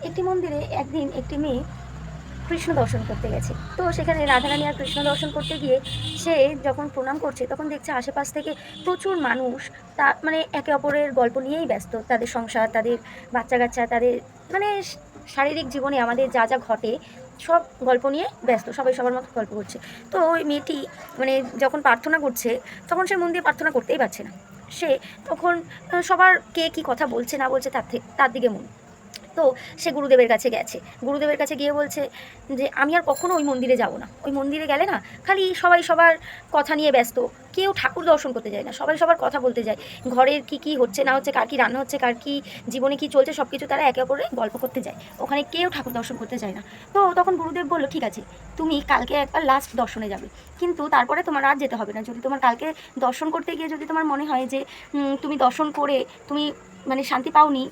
একটি মন্দিরে একদিন একটি মেয়ে কৃষ্ণ দর্শন করতে গেছে। তো সেখানে রাধারানী আর কৃষ্ণ দর্শন করতে গিয়ে সে যখন প্রণাম করছে তখন দেখছে আশেপাশ থেকে প্রচুর মানুষ তা মানে একে অপরের গল্প নিয়েই ব্যস্ত। তাদের সংসার, তাদের বাচ্চা-কাচ্চা, তাদের মানে শারীরিক জীবনে আমাদের যা, যা ঘটে সব গল্প নিয়ে ব্যস্ত। সবাই সবার মতো গল্প করছে। তো ওই মেয়েটি মানে যখন প্রার্থনা করছে তখন সে মন দিয়ে প্রার্থনা করতেই পারছে না। সে তখন সবার কে কী কথা বলছে না বলছে তার দিকে মন। তো সে গুরুদেবের কাছে গেছে। গুরুদেবের কাছে গিয়ে বলছে যে, "আমি আর কখনো ওই মন্দিরে যাব না। ওই মন্দিরে গেলে না খালি সবাই সবার কথা নিয়ে ব্যস্ত। কেউ ঠাকুর দর্শন করতে যায় না। সবাই সবার কথা বলতে যায়। ঘরের কী হচ্ছে না হচ্ছে, কার কী রান্না হচ্ছে, কার কী জীবনে কী চলছে সব কিছু তারা একে অপরের গল্প করতে যায়। ওখানে কেউ ঠাকুর দর্শন করতে যায় না।" তো তখন গুরুদেব বলল, "ঠিক আছে, তুমি কালকে একবার লাস্ট দর্শনে যাবে। কিন্তু তারপরে তোমার আর যেতে হবে না। যদি তোমার কালকে দর্শন করতে গিয়ে যদি তোমার মনে হয় যে তুমি দর্শন করে তুমি মানে শান্তি পাওনি,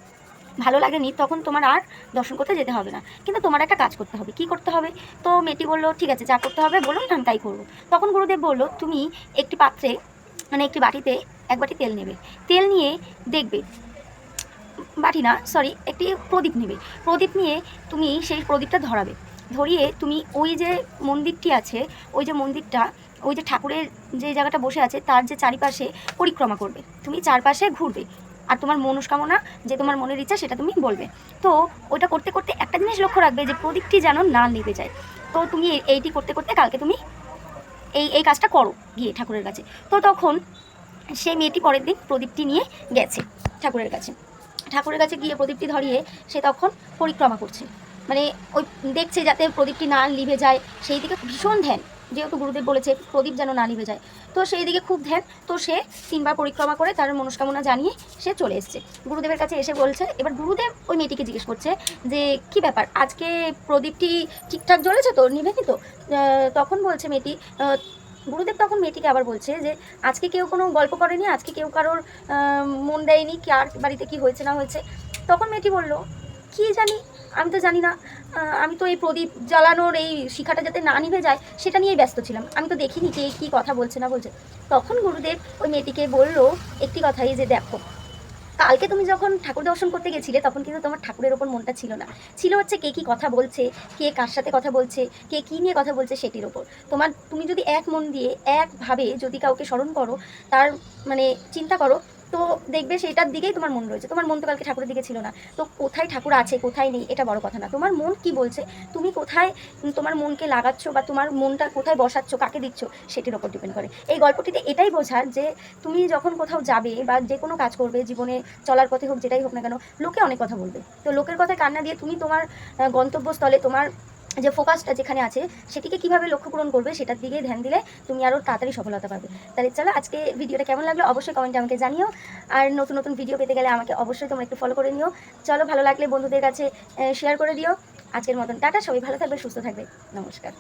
ভালো লাগেনি, তখন তোমার আর দর্শন করতে যেতে হবে না। কিন্তু তোমার একটা কাজ করতে হবে। কী করতে হবে?" তো মেয়েটি বলল, "ঠিক আছে, যা করতে হবে বলুন, আমি তাই করব।" তখন গুরুদেব বলল, "তুমি একটি পাত্রে মানে একটি বাটিতে ১ বাটি তেল নেবে। তেল নিয়ে দেখবে, বাটি না সরি, একটি প্রদীপ নেবে। প্রদীপ নিয়ে তুমি সেই প্রদীপটা ধরাবে। ধরিয়ে তুমি ওই যে মন্দিরটি আছে, ওই যে মন্দিরটা, ওই যে ঠাকুরের যে জায়গাটা বসে আছে তার যে চারিপাশে পরিক্রমা করবে। তুমি চারপাশে ঘুরবে। আর তোমার মনস্কামনা, যে তোমার মনের ইচ্ছা সেটা তুমি বলবে। তো ওইটা করতে, করতে একটা জিনিস লক্ষ্য রাখবে যে প্রদীপটি যেন না নিভে যায়। তো তুমি এইটি করতে, করতে কালকে তুমি এই কাজটা করো গিয়ে ঠাকুরের কাছে।" তো তখন সেই মেয়েটি পরের দিন প্রদীপটি নিয়ে গেছে ঠাকুরের কাছে। ঠাকুরের কাছে গিয়ে প্রদীপটি ধরিয়ে সে তখন পরিক্রমা করছে। মানে ওই দেখছে যাতে প্রদীপটি না নিভে যায়, সেই দিকে ভীষণ ধ্যান। যেহেতু গুরুদেব বলেছে প্রদীপ যেন না নিভে যায়। তো সেই দিকে খুব ধ্যান। তো সে ৩ বার পরিক্রমা করে তার মনস্কামনা জানিয়ে সে চলে এসছে। গুরুদেবের কাছে এসে বলছে, এবার গুরুদেব ওই মেয়েটিকে জিজ্ঞেস করছে যে, "কী ব্যাপার? আজকে প্রদীপটি ঠিকঠাক জ্বলেছে তো? নিভেনি তো?" তখন বলছে মেয়েটি, গুরুদেব তখন মেয়েটিকে আবার বলছে যে, "আজকে কেউ কোনো গল্প করেনি, আজকে কেউ কারোর মন দেয়নি, কার বাড়িতে কী হয়েছে না হয়েছে।" তখন মেয়েটি বলল, "কী জানি, আমি তো জানি না। আমি তো এই প্রদীপ জ্বালানোর এই শিখাটা যাতে না নিভে যায় সেটা নিয়েই ব্যস্ত ছিলাম। আমি তো দেখিনি কে কী কথা বলছে না বলছে।" তখন গুরুদেব ওই মেয়েটিকে বলল একটি কথাই যে, "দেখো, কালকে তুমি যখন ঠাকুর দর্শন করতে গেছিলে তখন কিন্তু তোমার ঠাকুরের ওপর মনটা ছিল না। ছিল হচ্ছে কে কী কথা বলছে, কে কার সাথে কথা বলছে, কে কী নিয়ে কথা বলছে সেটির ওপর। তুমি যদি এক মন দিয়ে একভাবে যদি কাউকে স্মরণ করো, তার মানে চিন্তা করো, তো দেখবে সেটার দিকেই তোমার মন রয়েছে। তোমার মন তো কালকে ঠাকুরের দিকে ছিল না। তো কোথায় ঠাকুর আছে, কোথায় নেই এটা বড় কথা না। তোমার মন কী বলছে, তুমি কোথায় তোমার মনকে লাগাচ্ছ বা তোমার মনটা কোথায় বসাচ্ছ, কাকে দিচ্ছ সেটির ওপর ডিপেন্ড করে।" এই গল্পটিতে এটাই বোঝার যে তুমি যখন কোথাও যাবে বা যে কোনো কাজ করবে জীবনে, চলার পথে হোক যেটাই হোক না কেন, লোকে অনেক কথা বলবে। তো লোকের কথায় কান না দিয়ে তুমি তোমার গন্তব্যস্থলে তোমার যে ফোকাসটা যেখানে আছে সেটিকে কীভাবে লক্ষ্য পূরণ করবে সেটার দিকে ধ্যান দিলে তুমি আরও তাড়াতাড়ি সফলতা পাবে। তাহলে চলো আজকে ভিডিওটা কেমন লাগলো অবশ্যই কমেন্টে আমাকে জানিও। আর নতুন নতুন ভিডিও পেতে গেলে আমাকে অবশ্যই তোমরা একটু ফলো করে নিও। চলো, ভালো লাগলে বন্ধুদের কাছে শেয়ার করে দিও। আজকের মতন টাটা, সবাই ভালো থাকবে, সুস্থ থাকবে। নমস্কার।